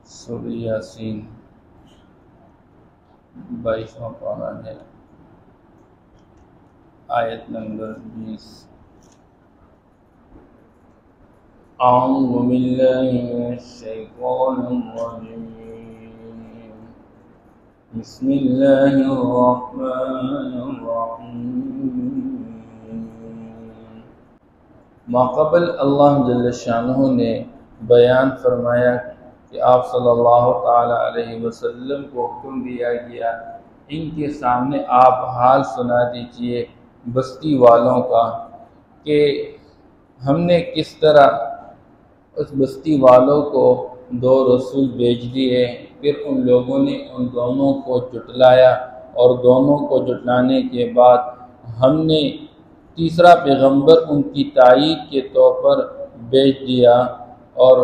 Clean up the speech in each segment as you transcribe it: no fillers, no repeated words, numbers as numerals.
सूरह यासीन 22वां पारा है, आयत नंबर 20। अऊज़ु बिल्लाहि मिनश शैतानिर रजीम। बिस्मिल्लाहिर रहमानिर रहीम। माक़बल अल्लाह जल्ल शानुहु ने बयान फरमाया कि आप सल्लल्लाहु ताला अलैहि वसल्लम को हुक्म दिया गया, इनके सामने आप हाल सुना दीजिए बस्ती वालों का कि हमने किस तरह उस बस्ती वालों को दो रसूल भेज दिए, फिर उन लोगों ने उन दोनों को जुटलाया और दोनों को जुटलाने के बाद हमने तीसरा पैगंबर उनकी तायीद के तौर पर भेज दिया और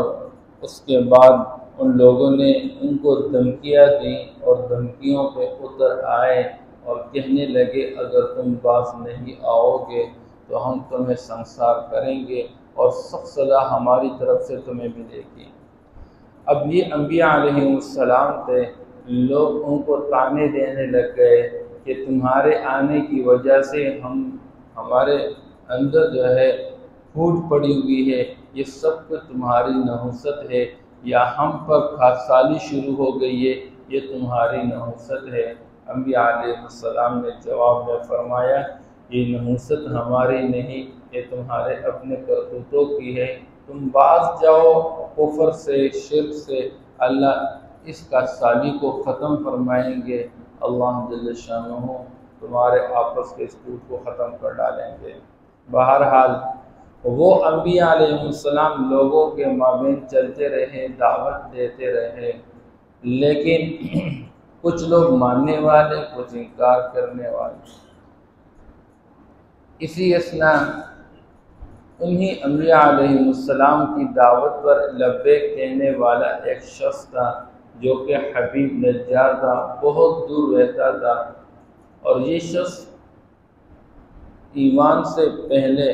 उसके बाद उन लोगों ने उनको धमकियाँ दी और धमकियों पे उतर आए और कहने लगे अगर तुम पास नहीं आओगे तो हम तुम्हें संसार करेंगे और सख्त सज़ा हमारी तरफ से तुम्हें मिलेगी। अब ये अम्बिया अलैहिमुस्सलाम थे, लोग उनको ताने देने लग गए कि तुम्हारे आने की वजह से हम हमारे अंदर जो है फूट पड़ी हुई है, ये सब कुछ तुम्हारी नहुसत है, या हम पर खाकसाली शुरू हो गई है, ये तुम्हारी नहुसत है। अम्बिया अलैहिस्सलाम ने जवाब में फरमाया ये नहुसत हमारी नहीं, ये तुम्हारे अपने करतूतों की है। तुम बाज जाओ कुफ्र से, शिर्क से, अल्लाह इस खाकसाली को ख़त्म फरमाएंगे। अल्लाह जल्ल शानुहु तुम्हारे आपस के इस टूट को ख़त्म कर डालेंगे। बहरहाल वो अम्बिया अलैहिस्सलाम लोगों के माबैन चलते रहे, दावत देते रहे, लेकिन कुछ लोग मानने वाले, कुछ इनकार करने वाले। इसी असना उन्हीं अम्बिया अलैहिस्सलाम की दावत पर लब्बैक कहने वाला एक शख्स था जो कि हबीब नज्जार था, बहुत दूर रहता था और ये शख्स ईमान से पहले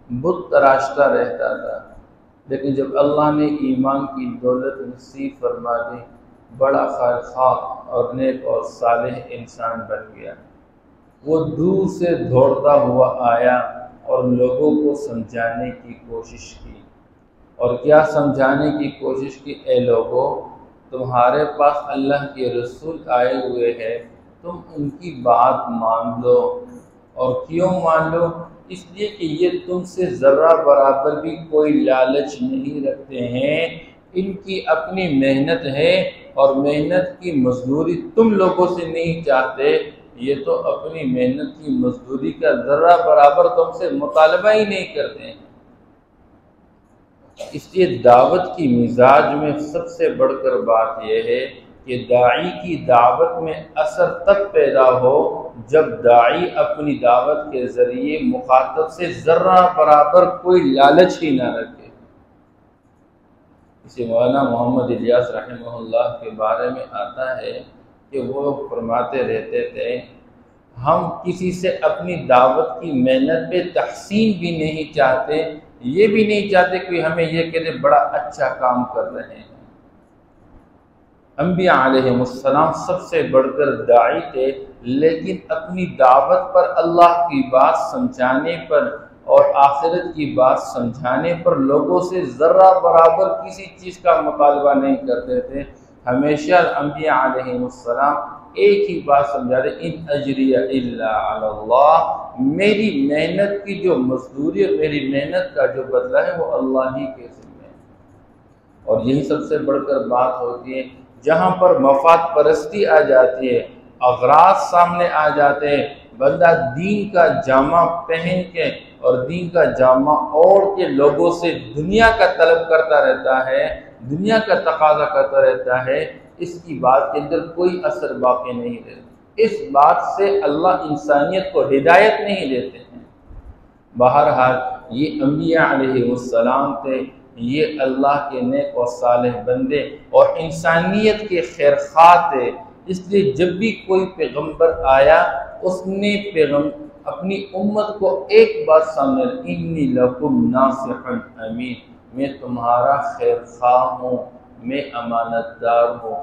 बुत तराशता रहता था, लेकिन जब अल्लाह ने ईमान की दौलत नसीब फरमा दी, बड़ा खैरख़्वाह और नेक और सालेह इंसान बन गया। वो दूर से दौड़ता हुआ आया और लोगों को समझाने की कोशिश की। और क्या समझाने की कोशिश की? ए लोगों, तुम्हारे पास अल्लाह के रसूल आए हुए हैं, तुम उनकी बात मान लो। और क्यों मान लो? इसलिए कि ये तुमसे ज़र्रा बराबर भी कोई लालच नहीं रखते हैं, इनकी अपनी मेहनत है और मेहनत की मजदूरी तुम लोगों से नहीं चाहते, ये तो अपनी मेहनत की मजदूरी का ज़र्रा बराबर तुमसे मुतालबा ही नहीं करते हैं। इसलिए दावत की मिजाज में सबसे बढ़कर बात यह है कि दाई की दावत में असर तब पैदा हो जब दाई अपनी दावत के ज़रिए मुखातब से ज़र्रा बराबर कोई लालच ही ना रखे। इसी मौलाना मोहम्मद इलियास रहमहुल्लाह के बारे में आता है कि वो फरमाते रहते थे, हम किसी से अपनी दावत की मेहनत पे तहसीन भी नहीं चाहते, ये भी नहीं चाहते कि हमें ये कहते बड़ा अच्छा काम कर रहे हैं। अम्बिया अलैहिमुस्सलाम सबसे बढ़कर दाई थे, लेकिन अपनी दावत पर, अल्लाह की बात समझाने पर और आखिरत की बात समझाने पर लोगों से ज़र्रा बराबर किसी चीज़ का मुतालबा नहीं करते थे। हमेशा अम्बिया अलैहिमुस्सलाम एक ही बात समझाते, इन अजरिया इल्ला अल्लाह, मेरी मेहनत की जो मजदूरी और मेरी मेहनत का जो बदला है वो अल्लाह ही के ज़िम्मे है। और यही सबसे बढ़कर बात होती है जहाँ पर मफाद परस्ती आ जाती है, अगराज सामने आ जाते हैं, बंदा दीन का जामा पहन के और दीन का जामा ओढ़ के लोगों से दुनिया का तलब करता रहता है, दुनिया का तकाजा करता रहता है, इसकी बात के अंदर कोई असर बाकी नहीं रहता। इस बात से अल्लाह इंसानियत को हिदायत नहीं देते हैं। बहरहाल ये अम्बिया अलैहिमुस्सलाम थे, ये अल्लाह के नेक और सालेह बंदे और इंसानियत के खैरख़्वाह थे। इसलिए जब भी कोई पैगंबर आया उसने अपनी उम्मत को एक बात सामने, इन्नी लकुम नासिहुन अमीन, मैं तुम्हारा खैरख़्वाह हूँ, मैं अमानतदार हूँ।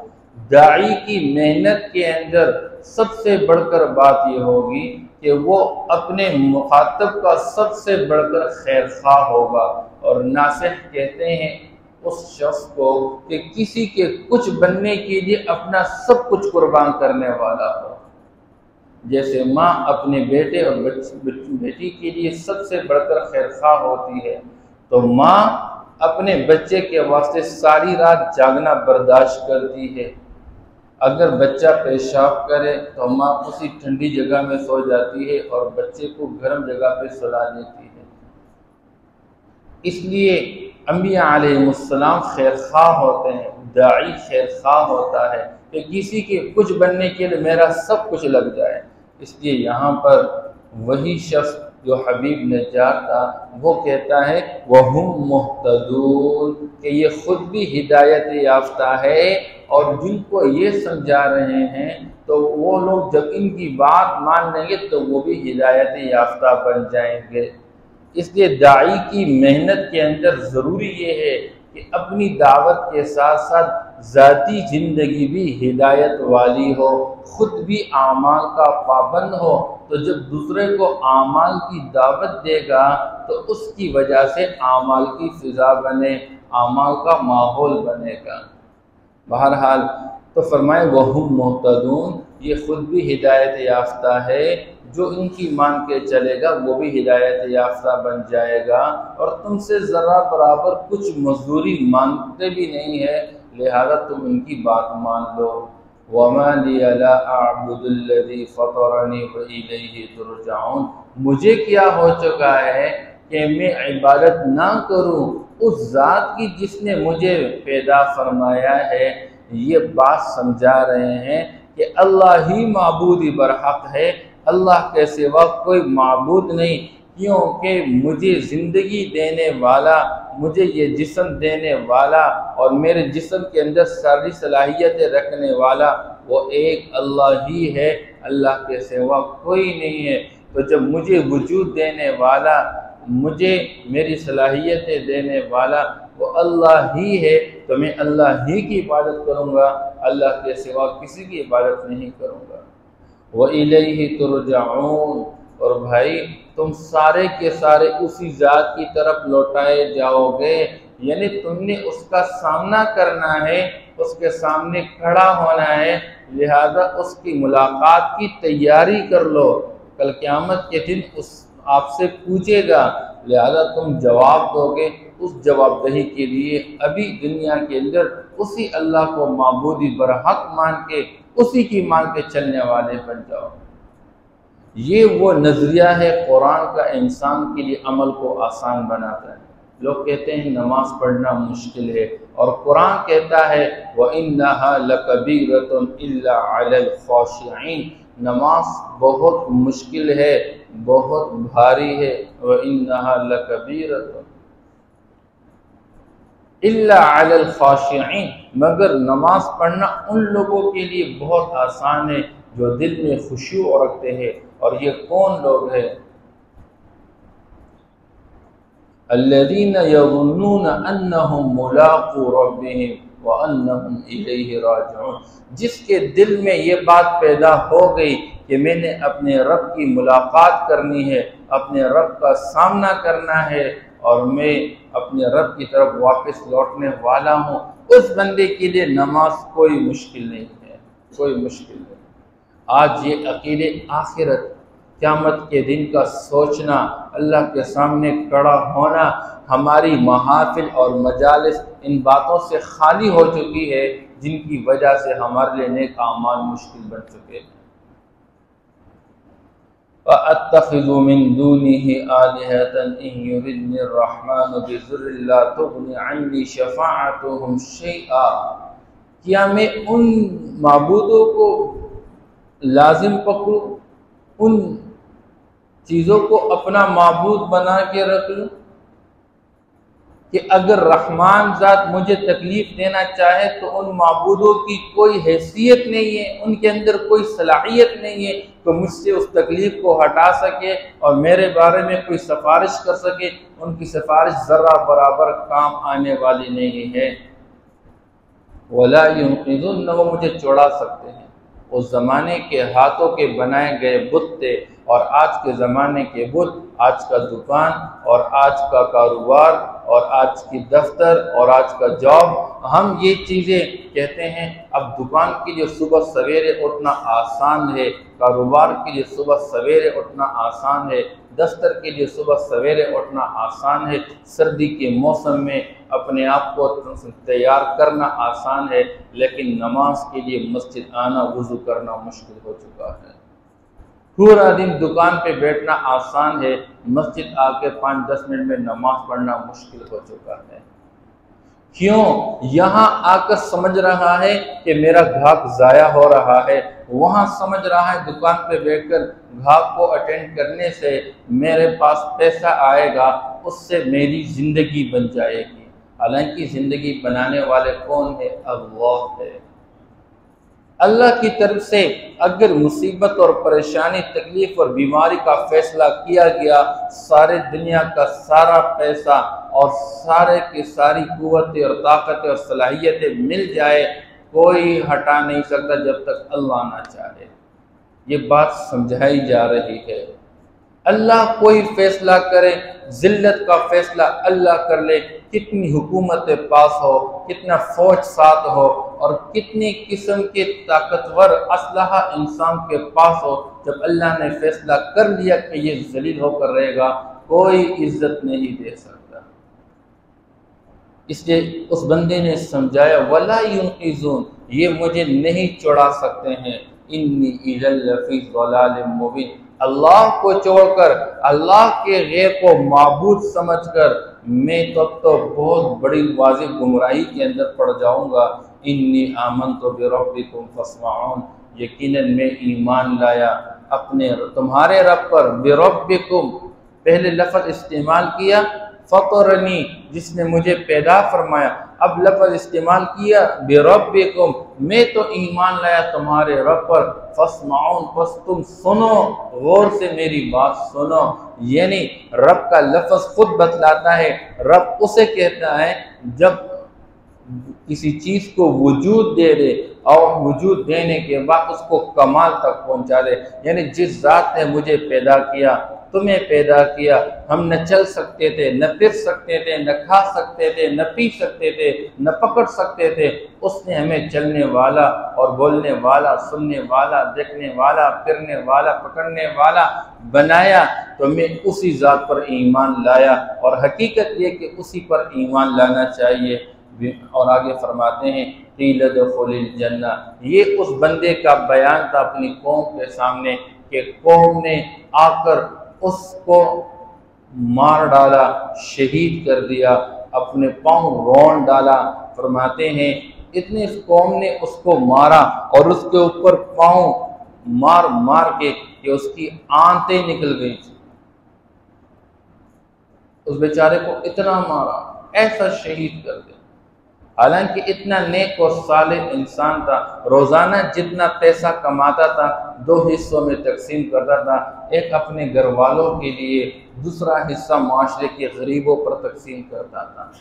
दाई की मेहनत के अंदर सबसे बढ़कर बात यह होगी कि वो अपने मुखातब का सबसे बढ़कर खैर ख्वाह होगा। और नासिह कहते हैं उस शख्स को कि किसी के कुछ बनने के लिए अपना सब कुछ कुर्बान करने वाला हो। जैसे माँ अपने बेटे और बेटी के लिए सबसे बढ़कर खैर ख्वाह होती है, तो माँ अपने बच्चे के वास्ते सारी रात जागना बर्दाश्त करती है। अगर बच्चा पेशाब करे तो माँ उसी ठंडी जगह में सो जाती है और बच्चे को गर्म जगह पे सुला देती है। इसलिए अंबिया अलैहिमुस्सलाम खैर ख्वाह होते हैं, दाई खैर ख्वाह होता है कि किसी के कुछ बनने के लिए मेरा सब कुछ लग जाए। इसलिए यहाँ पर वही शख्स जो हबीब नज्जार था वो कहता है वहुम मुहतदून, कि ये खुद भी हिदायत याफ्ता है और जिनको ये समझा रहे हैं तो वो लोग जब इनकी बात मान लेंगे तो वो भी हिदायत याफ्ता बन जाएंगे। इसलिए दाई की मेहनत के अंदर ज़रूरी ये है कि अपनी दावत के साथ साथ ज़ाती ज़िंदगी भी हिदायत वाली हो, ख़ुद भी आमाल का पाबंद हो। तो जब दूसरे को आमाल की दावत देगा तो उसकी वजह से आमाल की फ़िज़ा बने, आमाल का माहौल बनेगा। बहरहाल तो फरमाए वहुम मुहतदून, ये ख़ुद भी हिदायत याफ्ता है, जो इनकी मान के चलेगा वो भी हिदायत याफ्ता बन जाएगा। और तुमसे ज़रा बराबर कुछ मजदूरी मांगते भी नहीं है, लिहाजा तुम इनकी बात मान लो। वमा लिया ला अअबुदुल्लज़ी फ़तरनी व इलैहि तुरजाऊन, मुझे क्या हो चुका है कि मैं इबादत ना करूं उस ज़ात की जिसने मुझे पैदा फरमाया है। ये बात समझा रहे हैं कि अल्लाह ही माबूदी बरहक है, अल्लाह के सिवा कोई माबूद नहीं, क्योंकि मुझे ज़िंदगी देने वाला, मुझे ये जिस्म देने वाला और मेरे जिस्म के अंदर सारी सलाहियतें रखने वाला वो एक अल्लाह ही है, अल्लाह के सिवा कोई नहीं है। तो जब मुझे वजूद देने वाला, मुझे मेरी सलाहियतें देने वाला वो अल्लाह ही है, तो मैं अल्लाह ही की इबादत करूँगा, अल्लाह के सिवा किसी की इबादत नहीं करूँगा। व इलैहि तुरजाऊन, और भाई तुम सारे के सारे उसी ज़ात की तरफ लौटाए जाओगे, यानी तुमने उसका सामना करना है, उसके सामने खड़ा होना है, लिहाजा उसकी मुलाकात की तैयारी कर लो। कल क़यामत के दिन उस आपसे पूछेगा, लिहाजा तुम जवाब दोगे। उस जवाबदही के लिए अभी दुनिया के अंदर उसी अल्लाह को माबूदी बरहक मान के, उसी की मान के चलने वाले बन जाओ। ये वो नज़रिया है कुरान का, इंसान के लिए अमल को आसान बनाता है। लोग कहते हैं नमाज पढ़ना मुश्किल है, और कुरान कहता है व इन्नहा लकबीरतुन इल्ला अलल खाशिईन, नमाज बहुत मुश्किल है, बहुत भारी है। व इन्नहा लकबीरतुन इल्ला अलल खाशिईन, मगर नमाज पढ़ना उन लोगों के लिए बहुत आसान है जो दिल में खुशू रखते हैं। और ये कौन लोग हैं? अल्लज़ीना यज़ुन्नूना अन्नहुम मुलाक़ू रब्बिहिम व अन्नहुम इलैहि राजिऊन, जिसके दिल में ये बात पैदा हो गई कि मैंने अपने रब की मुलाकात करनी है, अपने रब का सामना करना है और मैं अपने रब की तरफ वापस लौटने वाला हूँ, उस बंदे के लिए नमाज कोई मुश्किल नहीं है, कोई मुश्किल नहीं। आज ये अकीदे आखिरत, क़यामत के दिन का सोचना, अल्लाह के सामने खड़ा होना, हमारी महाफिल और मजालिस इन बातों से खाली हो चुकी है, जिनकी वजह से हमारे लिए नेक आमाल मुश्किल बन चुके। अत्तखिज़ु मिन दूनिही आलिहतन इन युरिदनिर रहमानु बिज़ुर्रिन ला तुग़नी अन्नी शफ़ाअतुहुम शैआ, क्या मैं उन माबूदों को लाजिम पकड़ूं, उन चीज़ों को अपना माबूद बना के रख लूं कि अगर रहमान ज़ात मुझे तकलीफ़ देना चाहे तो उन माबूदों की कोई हैसियत नहीं है, उनके अंदर कोई सलाहियत नहीं है तो मुझसे उस तकलीफ़ को हटा सके और मेरे बारे में कोई सिफारिश कर सके। उनकी सिफारिश ज़रा बराबर काम आने वाली नहीं है। वला युनक़िज़ून, न वो मुझे छुड़ा सकते हैं। उस ज़माने के हाथों के बनाए गए बुत थे और आज के ज़माने के बुत, आज का दुकान और आज का कारोबार और आज की दफ्तर और आज का जॉब। हम ये चीज़ें कहते हैं। अब दुकान के लिए सुबह सवेरे उठना आसान है, कारोबार के लिए सुबह सवेरे उठना आसान है, दफ्तर के लिए सुबह सवेरे उठना आसान है, सर्दी के मौसम में अपने आप को तैयार करना आसान है, लेकिन नमाज के लिए मस्जिद आना, वुज़ू करना मुश्किल हो चुका है। पूरा दिन दुकान पे बैठना आसान है, मस्जिद आके 5-10 मिनट में नमाज पढ़ना मुश्किल हो चुका है। क्यों? यहाँ आकर समझ रहा है कि मेरा घाक ज़ाया हो रहा है, वहाँ समझ रहा है दुकान पे बैठकर घाक को अटेंड करने से मेरे पास पैसा आएगा, उससे मेरी ज़िंदगी बन जाएगी। हालांकि ज़िंदगी बनाने वाले कौन है? अल्लाह है। अल्लाह की तरफ से अगर मुसीबत और परेशानी, तकलीफ और बीमारी का फैसला किया गया, सारे दुनिया का सारा पैसा और सारे की सारी कुव्वतें और ताकतें और सलाहियतें मिल जाए, कोई हटा नहीं सकता जब तक अल्लाह ना चाहे। ये बात समझाई जा रही है। अल्लाह कोई फैसला करे, जिल्लत का फैसला अल्लाह कर ले, कितनी हुकूमतें पास हो, कितना फौज साथ हो और कितनी किस्म के ताकतवर असलहा इंसान के पास हो, जब अल्लाह ने फैसला कर लिया कि ये जलील होकर रहेगा, कोई इज्जत नहीं दे सकता। इसलिए उस बंदे ने समझाया, वला युनक़िज़ून, ये मुझे नहीं छुड़ा सकते हैं, इन्नी इज़ल लफ़ी ज़लालिम मुबीन, अल्लाह को छोड़कर, अल्लाह के गैर को माबूद समझकर मैं तो बहुत बड़ी वाज़िह गुमराही के अंदर पड़ जाऊंगा। इन्नी आमनतु बिरब्बिकुम फस्मऊन, यकीनन मैं ईमान लाया अपने तुम्हारे रब पर। बिरब्बिकुम पहले लफ्ज़ इस्तेमाल किया, फ़तरनी जिसने मुझे पैदा फरमाया, अब लफ्ज़ इस्तेमाल किया बिरब्बिकुम, मैं तो ईमान लाया तुम्हारे रब पर। फस्माउन, बस तुम सुनो, गौर से मेरी बात सुनो। यानी रब का लफ्ज़ खुद बतलाता है, रब उसे कहता है जब किसी चीज़ को वजूद दे दे और वजूद देने के बाद उसको कमाल तक पहुंचा दे। यानी जिस ज़ात ने मुझे पैदा किया, तुम्हें पैदा किया, हम न चल सकते थे, न फिर सकते थे, न खा सकते थे, न पी सकते थे, न पकड़ सकते थे, उसने हमें चलने वाला और बोलने वाला, सुनने वाला, देखने वाला, फिरने वाला, पकड़ने वाला बनाया। तो मैं उसी ज़ात पर ईमान लाया और हकीकत ये कि उसी पर ईमान लाना चाहिए। और आगे फरमाते हैं क़ील दुख़ुलिल जन्ना, ये उस बंदे का बयान था अपनी कौम के सामने कि कौम ने आकर उसको मार डाला, शहीद कर दिया, अपने पाँव रोन डाला। फरमाते हैं इतने इस कौम ने उसको मारा और उसके ऊपर पाँव मार मार के उसकी आंतें निकल गई थी। उस बेचारे को इतना मारा, ऐसा शहीद कर दिया। हालांकि इतना नेक और सालेह इंसान था, रोज़ाना जितना पैसा कमाता था 2 हिस्सों में तकसीम करता था, एक अपने घर वालों के लिए, दूसरा हिस्सा माशरे के गरीबों पर तकसीम करता था।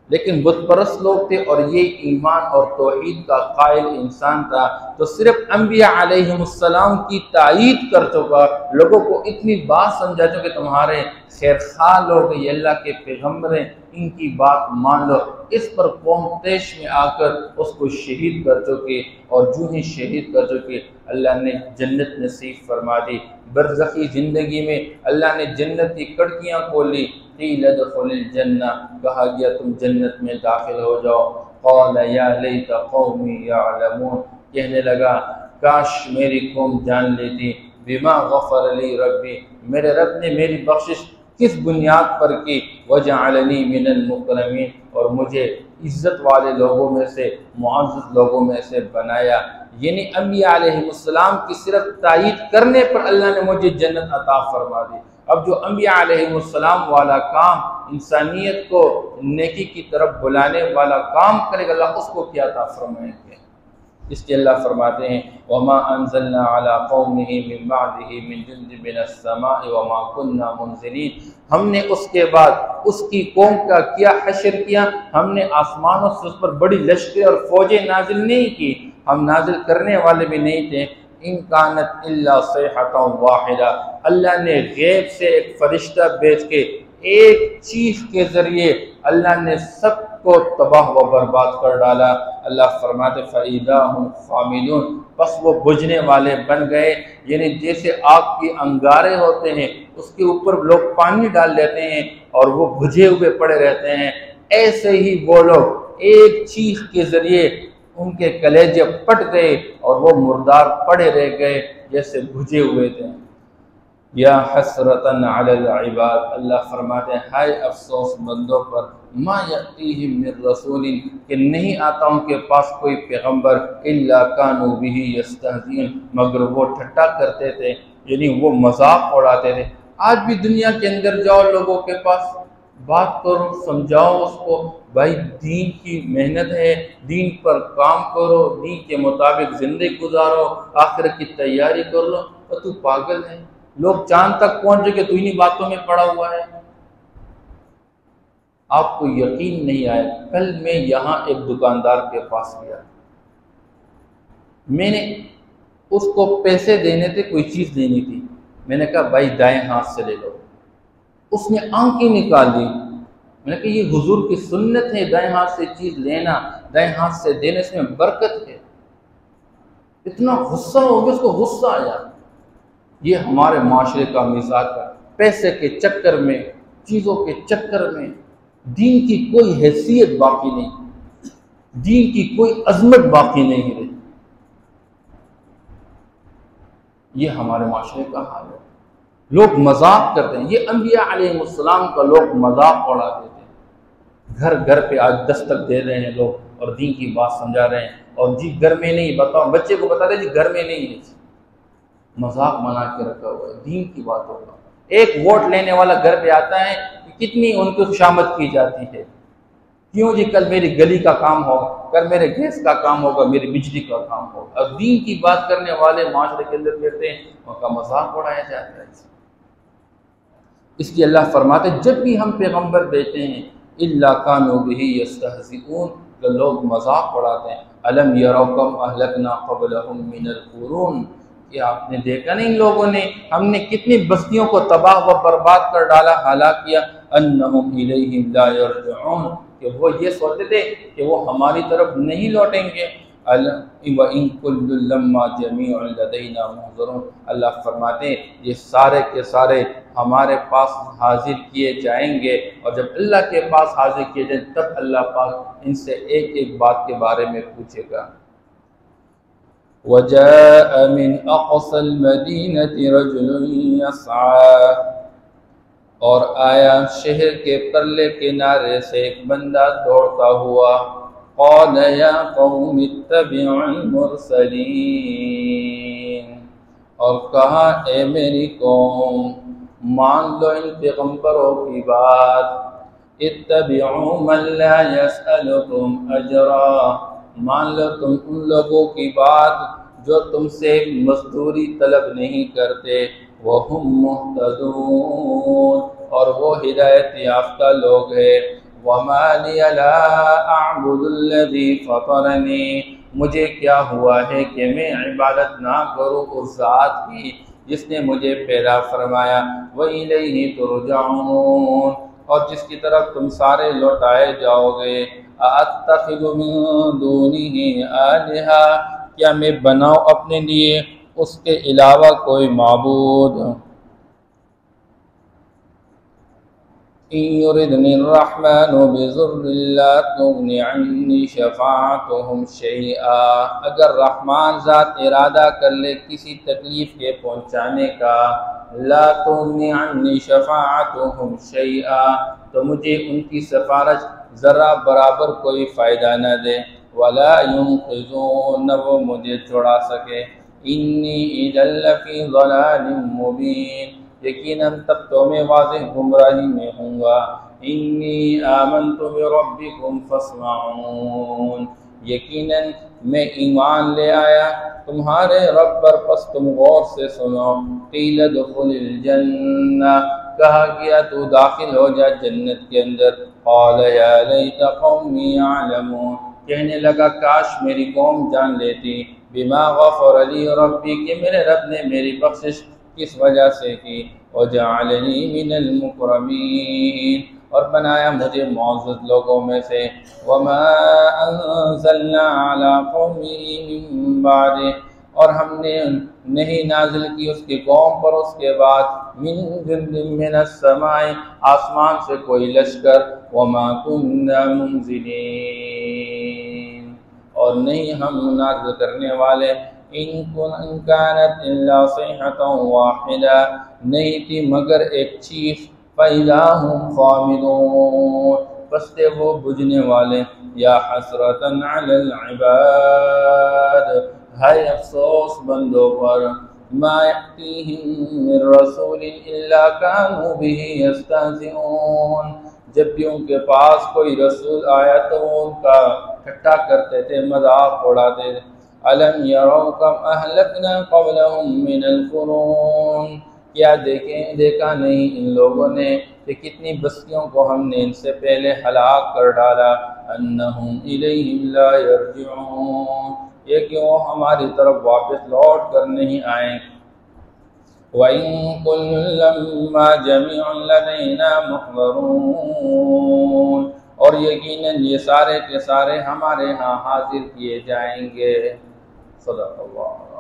लेकिन बुत परस्त लोग थे और ये ईमान और तौहीद का कायल इंसान था, तो सिर्फ अंबिया अलैहिमुस्सलाम की तायीद कर चुका, लोगों को इतनी बात समझा चुके तुम्हारे खैर खा लोग, ये अल्लाह के पैगम्बर हैं, इनकी बात मान लो। इस पर कौम तेश में आकर उसको शहीद कर चुके और जो ही शहीद कर चुके अल्लाह ने जन्नत नसीब फरमा दी। बरज़खी ज़िंदगी में अल्लाह ने जन्नत की खिड़कियाँ खोली। क़ील दुख़ुलिल जन्ना, कहा गया तुम जन्नत में दाखिल हो जाओ। क़ाल या लैता क़ौमी यअलमून, कहने लगा काश मेरी कौम जान लेती। बिमा गफ़र ली रब्बी, मेरे रब ने मेरी बख्शिश किस बुनियाद पर की। वजअलनी मिनल मुकरमीन, और मुझे इज़्ज़त वाले लोगों में से, मुअज़्ज़ज़ लोगों में से बनाया। यानी अंबिया अलैहिमुस्सलाम की सिर्फ तायीद करने पर अल्लाह ने मुझे जन्नत अता फरमा दी। अब जो अंबिया अलैहिमुस्सलाम वाला काम, इंसानियत को नेकी की तरफ बुलाने वाला काम करेगा, अल्लाह उसको क्या अता फरमाएंगे। इसलिए अल्लाह फरमाते हैं वमा अंज़लना अला कौमिही मिन बअदिही मिन जुंदिन मिनस समाई वमा कुन्ना मुनज़िलीन, हमने उसके बाद उसकी कौम का क्या हश्र किया, हमने आसमानों से उस पर बड़ी लश्कर और फौजें नाजिल नहीं की, हम नाजिल करने वाले भी नहीं थे। इन कानत इल्ला सैहतन वाहिदा, अल्लाह ने गैब से एक फरिश्ता भेज के एक चीख के जरिए अल्लाह ने सबको तबाह व बर्बाद कर डाला। अल्लाह फरमाते फ़इदा हुम खामिदून, बस वो बुझने वाले बन गए। यानी जैसे आग के अंगारे होते हैं उसके ऊपर लोग पानी डाल देते हैं और वो बुझे हुए पड़े रहते हैं, ऐसे ही वो लोग एक चीख के जरिए उनके कलेजे पट गए और वो मुर्दार पड़े रह गए जैसे बुझे हुए थे। या हसरतन अलल इबाद, अल्लाह फरमाते हैं हाय अफसोस बंदों पर, मा यअतीहिम मिर रसूलिन, कि नहीं आता उनके पास कोई पैगंबर, इल्ला कानू बिही यस्तहज़ीन, मगर वो ठट्टा करते थे, यानी वो मजाक उड़ाते थे। आज भी दुनिया के अंदर जाओ, लोगों के पास बात करो, समझाओ उसको, भाई दीन की मेहनत है, दीन पर काम करो, दीन के मुताबिक जिंदगी गुजारो, आखिरत की तैयारी कर लो, तो तू पागल है, लोग चांद तक पहुंच के तू इन्हीं बातों में पड़ा हुआ है। आपको यकीन नहीं आया, कल मैं यहाँ एक दुकानदार के पास गया, मैंने उसको पैसे देने थे, कोई चीज़ लेनी थी, मैंने कहा भाई दाएं हाथ से ले लो, उसने आंखें निकाल दी। मैंने कहा ये हुजूर की सुन्नत है, दाएं हाथ से चीज़ लेना, दाएं हाथ से देने, इसमें बरकत है। इतना गुस्सा हो गया, उसको गुस्सा आया। ये हमारे माशरे का मिजाज है, पैसे के चक्कर में, चीज़ों के चक्कर में दीन की कोई हैसियत बाकी नहीं, दीन की कोई अजमत बाकी नहीं रही। ये हमारे माशरे का हाल है। लोग मजाक करते हैं, ये अंबिया अलैहिस्सलाम का लोग मजाक उड़ाते थे। घर घर पे आज दस्तक दे रहे हैं लोग और दीन की बात समझा रहे हैं, और जी घर में नहीं, बताओ बच्चे को बता दे जी घर में नहीं है, मजाक बना के रखा हुआ है दीन की बातों का। एक वोट लेने वाला घर पे आता है कि कितनी उनकी खुशामद की जाती है, क्यों जी कल मेरी गली का काम होगा, कल मेरे गैस का काम होगा, मेरी बिजली का काम होगा। अब दीन की बात करने वाले माशरे के अंदर कहते हैं, उनका मजाक उड़ाया जाता है। इसलिए अल्लाह फरमाते जब भी हम पैगंबर देते हैं इल्ला कानू बिही यस्तहज़िऊन, तो लोग मजाक उड़ाते हैं। अलम यरौ कम अहलकना क़ब्लहुम मिनल क़ुरून, कि आपने देखा नहीं इन लोगों ने, हमने कितनी बस्तियों को तबाह व बर्बाद कर डाला, हलाक किया। अन्नहुम इलैहिम ला यरजिऊन, कि वो ये सोचते थे कि वो हमारी तरफ नहीं लौटेंगे। व इन कुल्लु लम्मा जमीउन लदैना मुहज़रून, अल्लाह फरमाते हैं ये सारे के सारे हमारे पास हाजिर किए जाएंगे, और जब अल्लाह के पास हाजिर किए जाए तब अल्लाह पाक इनसे एक एक बात के बारे में पूछेगा। वजाअ मिन अक़सल मदीनति रजुलुन यसआ, और आया शहर के परले किनारे से एक बंदा दौड़ता हुआ। क़ाल या क़ौम इत्तबिउल मुरसलीन, और कहा ए मेरी कौम मान लो इन पैगंबरों की बात। इत्तबिउ मन ला यसअलुकुम अजरा, मान लो तुम उन लोगों की बात जो तुमसे मजदूरी तलब नहीं करते। वहुम मुहतदून, और वो हिदायत याफ्ता लोग हैं। वमा लिया ला अअबुदुल्लज़ी फ़तरनी, मुझे क्या हुआ है कि मैं इबादत ना करूँ उस ज़ात की जिसने मुझे पैदा फरमाया। व इलैहि तुरजाऊन, और जिसकी तरफ तुम सारे लौटाए जाओगे। अअत्तखिज़ु मिन दूनिही आलिहा, क्या मैं बनाऊँ अपने लिए उसके अलावा कोई माबूद। युरिदनिर्रहमानु बिज़ुर्रिन ला तुग़नि अन्नी शफ़ाअतुहुम शैआ, अगर रहमान ज़ात इरादा कर ले किसी तकलीफ़ के पहुँचाने का, ला तुग़नि अन्नी शफ़ाअतुहुम शैआ, तो मुझे उनकी सिफारिश ज़रा बराबर कोई फ़ायदा न दे। वला युनक़िज़ून, न वो मुझे छुड़ा सके। इन्नी इज़्ज़न लफ़ी ज़लालिम मुबीन, यकीनन तब तो मैं वाज़ेह गुमराही में हूँगा। इन्नी आमनतु बिरब्बिकुम फस्मऊन, यकीनन मैं ईमान ले आया तुम्हारे रब पर, पस तुम गौर से सुनो। क़ील दुख़ुलिल जन्नह, कहा गया तू दाखिल हो जा जन्नत के अंदर। क़ाल या लैत क़ौमी यअलमून, कहने लगा काश मेरी कौम जान लेती। बिमा गफ़र ली रब्बी, कि मेरे रब ने मेरी बख्शिश किस वजह से की। वजअलनी मिनल मुकरमीन, और बनाया मुझे मौजूद लोगों में से। वमा अंज़लना अला क़ौमिही मिन बादि, और हमने नहीं नाजिल की उसकी कौम पर उसके बाद। मिन जुन्दिन मिनस समाए, आसमान से कोई लश्कर। वमा कुन्ना मुंज़िलीन, और नहीं हम नाज़िल करने वाले। इन कानत इल्ला सैहतन वाहिदा, नहीं थी मगर एक चीख। फ़इज़ा हुम ख़ामिदून, बस थे वो बुझने वाले। या हसरतन अलल इबाद, है अफसोस बंदों पर। मा यअतीहिम मिन रसूलिन इल्ला कानू बिही यस्तहज़िऊन, जब भी उनके पास कोई रसूल आया तो वो उनका ठट्ठा करते थे, मजाक उड़ाते थे। अलम यरौ कम अहलकना क़ब्लहुम मिनल क़ुरून, क्या देखा नहीं इन लोगों ने कि कितनी बस्तियों को हमने इनसे पहले हलाक कर डाला। अन्नहुम इलैहिम ला यरजिऊन, ये कि वो हमारी तरफ वापस लौट कर नहीं आए। वइन कुल्लुन लम्मा जमीउन लदैना मुहज़रून, और यकीनन ये सारे के सारे हमारे यहाँ हाजिर किए जाएंगे। सदक़ल्लाह।